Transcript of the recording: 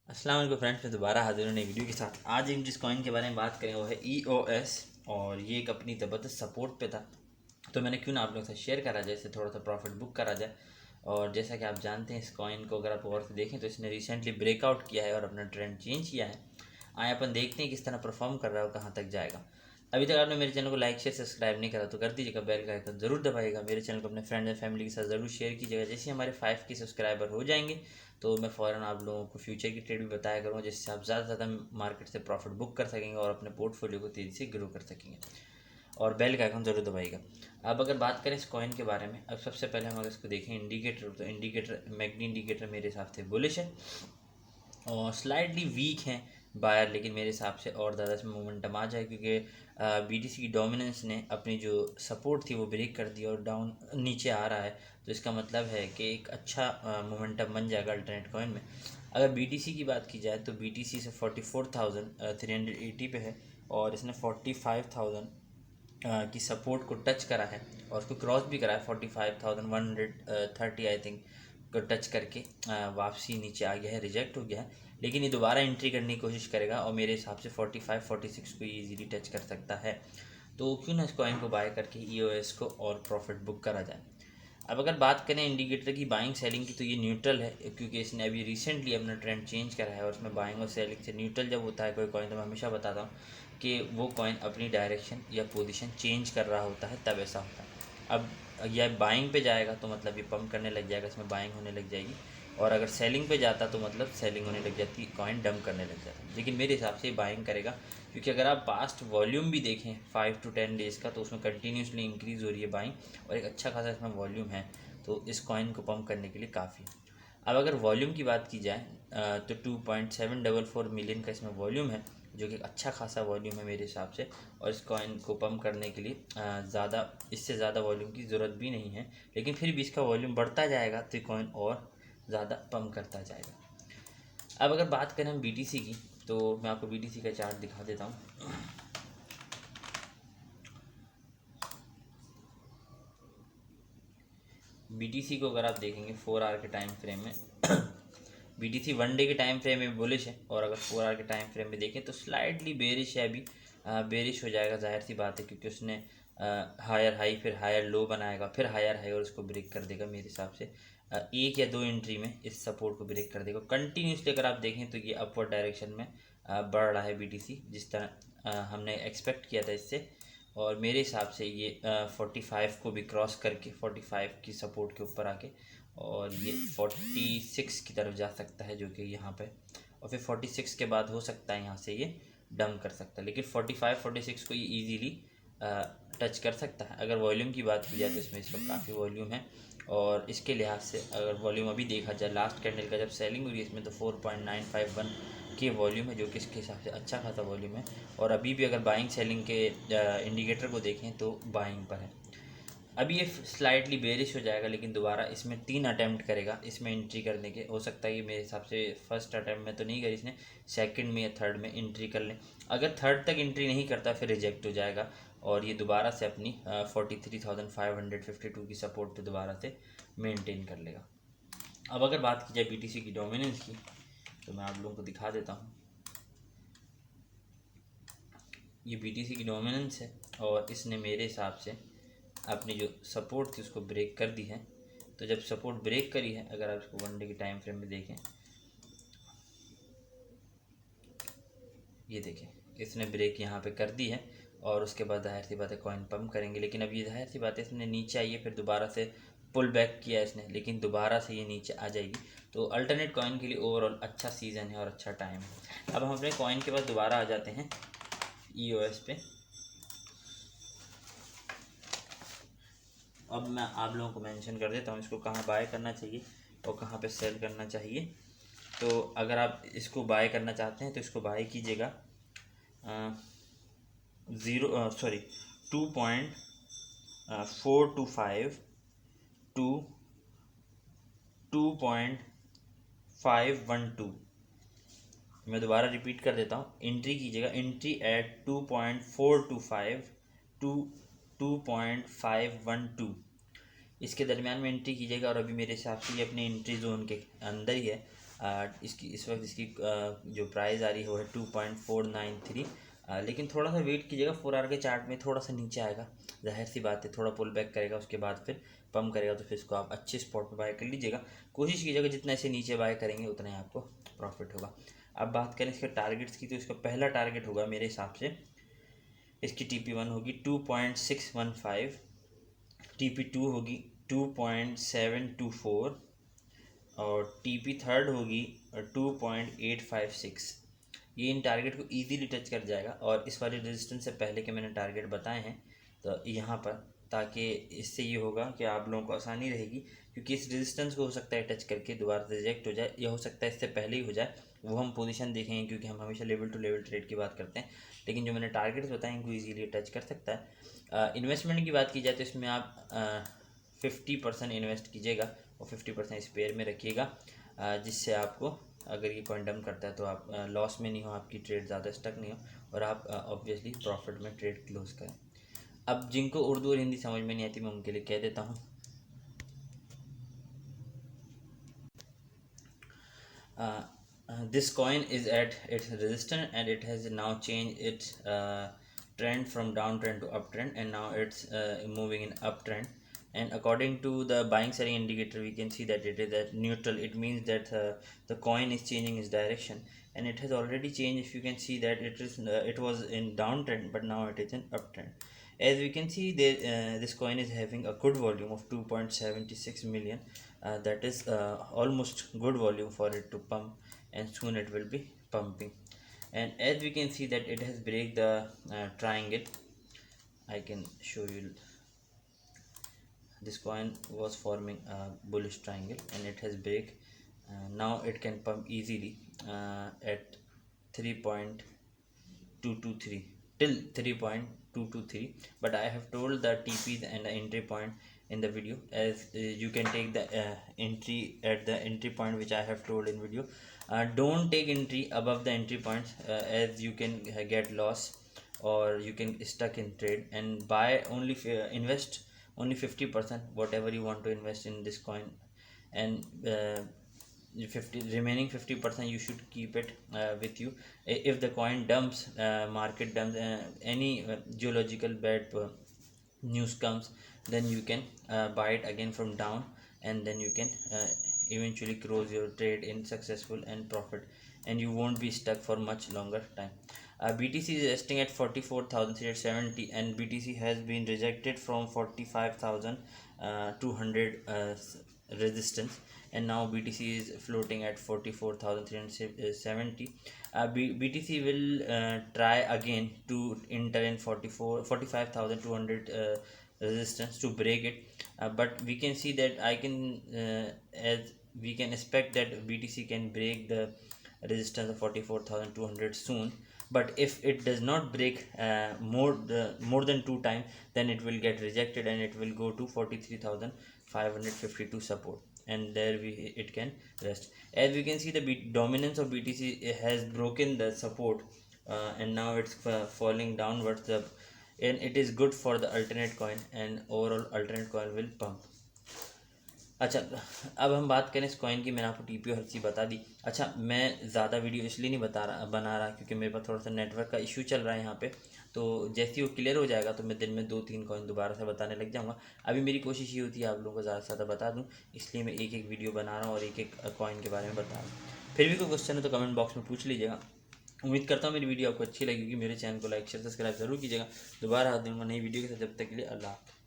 अस्सलाम वालेकुम फ्रेंड्स, मैं दोबारा हाजिर हूँ नई वीडियो के साथ। आज हम जिस कॉइन के बारे में बात करें वो है EOS और ये एक अपनी ज़बरदस्त सपोर्ट पे था, तो मैंने क्यों ना आप लोगों के साथ शेयर करा जाए, इससे थोड़ा सा प्रॉफिट बुक करा जाए। और जैसा कि आप जानते हैं, इस कॉइन को अगर आप गौर से देखें तो इसने रिसेंटली ब्रेकआउट किया है और अपना ट्रेंड चेंज किया है। आए अपन देखते हैं किस तरह परफॉर्म कर रहा है और कहाँ तक जाएगा। अभी तक आपने मेरे चैनल को लाइक शेयर सब्सक्राइब नहीं करा तो कर दीजिएगा, बेल का आइकन ज़रूर दबाइएगा, मेरे चैनल को अपने फ्रेंड्स एंड फैमिली के साथ ज़रूर शेयर कीजिएगा। जैसे हमारे 5 के सब्सक्राइबर हो जाएंगे तो मैं फ़ौरन आप लोगों को फ्यूचर की ट्रेड भी बताया करूँगा, जिससे आप ज़्यादा से ज़्यादा मार्केट से प्रॉफिट बुक कर सकेंगे और अपने पोर्टफोलियो को तेज़ी से ग्रो कर सकेंगे। और बेल का आइकन ज़रूर दबाइएगा। अब अगर बात करें इस कॉइन के बारे में, अब सबसे पहले हम अगर इसको देखें इंडिकेटर, तो इंडिकेटर मैकडी इंडिकेटर मेरे हिसाब से बुलिश है और स्लाइडली वीक हैं बायर, लेकिन मेरे हिसाब से और ज़्यादा इसमें मोमेंटम आ जाए, क्योंकि BTC की डोमिनेंस ने अपनी जो सपोर्ट थी वो ब्रेक कर दी और डाउन नीचे आ रहा है। तो इसका मतलब है कि एक अच्छा मोमेंटम बन जाएगा अल्टरनेट कॉइन में। अगर BTC की बात की जाए तो BTC से 44,380 पे है और इसने 45,000 की सपोर्ट को टच करा है और उसको क्रॉस भी करा है। 45,130 आई थिंक को टच करके वापसी नीचे आ गया है, रिजेक्ट हो गया है, लेकिन ये दोबारा एंट्री करने की कोशिश करेगा और मेरे हिसाब से 45-46 को ईजीली टच कर सकता है। तो क्यों ना इस कॉइन को बाय करके EOS को और प्रॉफिट बुक करा जाए। अब अगर बात करें इंडिकेटर की बाइंग सेलिंग की, तो ये न्यूट्रल है, क्योंकि इसने अभी रिसेंटली अपना ट्रेंड चेंज करा है और उसमें बाइंग और सेलिंग से न्यूट्रल जब होता है कोई कॉइन, तो मैं हमेशा बताता हूँ कि वो कॉइन अपनी डायरेक्शन या पोजीशन चेंज कर रहा होता है, तब ऐसा होता है। अब यह बाइंग पे जाएगा तो मतलब ये पंप करने लग जाएगा, इसमें बाइंग होने लग जाएगी, और अगर सेलिंग पे जाता तो मतलब सेलिंग होने लग जाती, कॉइन डंप करने लग जाता। लेकिन मेरे हिसाब से बाइंग करेगा, क्योंकि अगर आप पास्ट वॉल्यूम भी देखें 5 to 10 डेज़ का, तो उसमें कंटिन्यूसली इंक्रीज़ हो रही है बाइंग और एक अच्छा खासा इसमें वॉल्यूम है, तो इस कॉइन को पंप करने के लिए काफ़ी। अब अगर वॉल्यूम की बात की जाए तो 2.744 मिलियन का इसमें वॉल्यूम है, जो कि अच्छा खासा वॉल्यूम है मेरे हिसाब से। और इस कॉइन को पंप करने के लिए ज़्यादा, इससे ज़्यादा वॉल्यूम की ज़रूरत भी नहीं है, लेकिन फिर भी इसका वॉल्यूम बढ़ता जाएगा तो कॉइन और ज़्यादा पंप करता जाएगा। अब अगर बात करें हम BTC की, तो मैं आपको BTC का चार्ट दिखा देता हूँ। BTC को अगर आप देखेंगे 4 आवर के टाइम फ्रेम में BTC 1 डे के टाइम फ्रेम में बुलिश है, और अगर 4 आवर के टाइम फ्रेम में देखें तो स्लाइडली बेरिश है। अभी बेरिश हो जाएगा, जाहिर सी बात है, क्योंकि उसने हायर हाई फिर हायर लो बनाएगा, फिर हायर हाई, और उसको ब्रेक कर देगा। मेरे हिसाब से एक या दो एंट्री में इस सपोर्ट को ब्रेक कर देगा। कंटिन्यूसली अगर आप देखें तो ये अपवर्ड डायरेक्शन में बढ़ रहा है BTC, जिस तरह हमने एक्सपेक्ट किया था इससे। और मेरे हिसाब से ये 45 को भी क्रॉस करके 45 की सपोर्ट के ऊपर आके और ये 46 की तरफ जा सकता है, जो कि यहाँ पे, और फिर 46 के बाद हो सकता है यहाँ से ये डंप कर सकता है, लेकिन 45-46 को ये ईजीली टच कर सकता है। अगर वॉल्यूम की बात की जाए तो इसमें इस वक्त काफ़ी वॉल्यूम है, और इसके लिहाज से अगर वॉल्यूम अभी देखा जाए, लास्ट कैंडल का जब सेलिंग हुई इसमें, तो 4.951 के वॉल्यूम है, जो कि इसके हिसाब से अच्छा खासा वॉल्यूम है। और अभी भी अगर बाइंग सेलिंग के इंडिकेटर को देखें तो बाइंग पर है। अभी ये स्लाइटली बेरिश हो जाएगा, लेकिन दोबारा इसमें 3 अटैम्प्ट करेगा इसमें एंट्री करने के। हो सकता है ये मेरे हिसाब से फर्स्ट अटैम्प्ट में तो नहीं करी इसने, सेकंड में या थर्ड में एंट्री कर लें। अगर थर्ड तक एंट्री नहीं करता फिर रिजेक्ट हो जाएगा, और ये दोबारा से अपनी 43,552 की सपोर्ट पे दोबारा से मेंटेन कर लेगा। अब अगर बात की जाए BTC की डोमिनेंस की, तो मैं आप लोगों को दिखा देता हूँ। ये BTC की डोमिनेंस है और इसने मेरे हिसाब से अपनी जो सपोर्ट थी उसको ब्रेक कर दी है। तो जब सपोर्ट ब्रेक करी है, अगर आप इसको 1 डे के टाइम फ्रेम में देखें, ये देखें, इसने ब्रेक यहाँ पे कर दी है, और उसके बाद जाहिर सी बात है कॉइन पंप करेंगे। लेकिन अब ये जाहिर सी बात है, इसने नीचे आई है, फिर दोबारा से पुल बैक किया इसने, लेकिन दोबारा से ये नीचे आ जाएगी। तो अल्टरनेट कॉइन के लिए ओवरऑल अच्छा सीज़न है और अच्छा टाइम है। अब हम अपने कॉइन के पास दोबारा आ जाते हैं EOS पे। अब मैं आप लोगों को मेंशन कर देता हूँ इसको कहाँ बाय करना चाहिए और कहाँ पे सेल करना चाहिए। तो अगर आप इसको बाय करना चाहते हैं तो इसको बाय कीजिएगा 2.425 टू 2.512। मैं दोबारा रिपीट कर देता हूँ, एंट्री कीजिएगा, एंट्री एट 2.425 टू 2.512, इसके दरमियान में एंट्री कीजिएगा। और अभी मेरे हिसाब से ये अपने एंट्री जोन के अंदर ही है, इसकी इस वक्त इसकी जो प्राइस आ रही है वो है 2.493। लेकिन थोड़ा सा वेट कीजिएगा, 4 आवर के चार्ट में थोड़ा सा नीचे आएगा, जाहिर सी बात है थोड़ा पुल बैक करेगा, उसके बाद फिर पम्प करेगा, तो फिर इसको आप अच्छे स्पॉट पे बाय कर लीजिएगा। कोशिश कीजिएगा जितना इसे नीचे बाय करेंगे उतना ही आपको प्रॉफिट होगा। अब बात करें इसके टारगेट्स की, तो इसका पहला टारगेट होगा मेरे हिसाब से, इसकी TP1 होगी 2.615, TP2 होगी 2.724 और TP3 होगी 2.856। ये इन टारगेट को इजीली टच कर जाएगा। और इस वाले रेजिस्टेंस से पहले के मैंने टारगेट बताए हैं तो यहाँ पर, ताकि इससे ये होगा कि आप लोगों को आसानी रहेगी, क्योंकि इस रेजिस्टेंस को हो सकता है टच करके दोबारा रिजेक्ट हो जाए, या हो सकता है इससे पहले ही हो जाए, वो हम पोजीशन देखेंगे, क्योंकि हम हमेशा लेवल टू लेवल ट्रेड की बात करते हैं। लेकिन जो मैंने टारगेट्स बताए इनको ईजीली टच कर सकता है। इन्वेस्टमेंट की बात की जाए तो इसमें आप 50% इन्वेस्ट कीजिएगा और 50% इस पेयर में रखिएगा, जिससे आपको अगर ये कॉइन डंप करता है तो आप लॉस में नहीं हो, आपकी ट्रेड ज़्यादा स्टक नहीं हो और आप ऑब्वियसली प्रॉफिट में ट्रेड क्लोज करें। अब जिनको उर्दू और हिंदी समझ में नहीं आती मैं उनके लिए कह देता हूँ। This coin is at its resistance and it has now changed its trend from downtrend to uptrend, and now it's moving in uptrend. And according to the buying selling indicator, we can see that it is at neutral. It means that the coin is changing its direction, and it has already changed. If you can see that it was in downtrend, but now it is in uptrend. As we can see, this coin is having a good volume of 2.76 million. That is almost good volume for it to pump, and soon it will be pumping. And as we can see that it has break the triangle. I can show you. This coin was forming a bullish triangle and it has break. Now it can pump easily at 3.223 till 3.223, but I have told the TPs and the entry point in the video, as you can take the entry at the entry point which I have told in video. Don't take entry above the entry points, as you can get loss or you can stuck in trade. And buy only invest only 50% whatever you want to invest in this coin, and 50% you should keep it with you. If the coin dumps, market dumps, any geological bad news comes, then you can buy it again from down, and then you can eventually close your trade in successful and profit, and you won't be stuck for much longer time. BTC is resting at 44,370, and BTC has been rejected from 45,200 resistance, and now BTC is floating at 44,370. BTC will try again to enter in 45,200 resistance to break it, but we can see that as we can expect that BTC can break the resistance of 44,200 soon. But if it does not break more than 2 times, then it will get rejected and it will go to 43,552 support, and there it can rest. As we can see, the dominance of BTC has broken the support, and now it's falling downwards, and it is good for the alternate coin, and overall alternate coin will pump. अच्छा, अब हम बात करें इस coin की। मैंने आपको TP और हर चीज़ बता दी। अच्छा, मैं ज़्यादा वीडियो इसलिए नहीं बना रहा क्योंकि मेरे पास थोड़ा सा नेटवर्क का इशू चल रहा है यहाँ पे, तो जैसे ही वो क्लियर हो जाएगा तो मैं दिन में 2-3 कॉइन दोबारा से बताने लग जाऊँगा। अभी मेरी कोशिश ये होती है आप लोगों को ज़्यादा से ज़्यादा बता दूँ, इसलिए मैं एक एक वीडियो बना रहा हूँ और एक एक कॉइन के बारे में बता रहा हूँ। फिर भी कोई क्वेश्चन है तो कमेंट बॉक्स में पूछ लीजिएगा। उम्मीद करता हूँ मेरी वीडियो आपको अच्छी लगेगी। मेरे चैनल को लाइक शेयर सब्सक्राइब जरूर कीजिएगा। दोबारा हाथ दूँगा नई वीडियो के साथ, जब तक के लिए अल्लाह हाफ़िज़।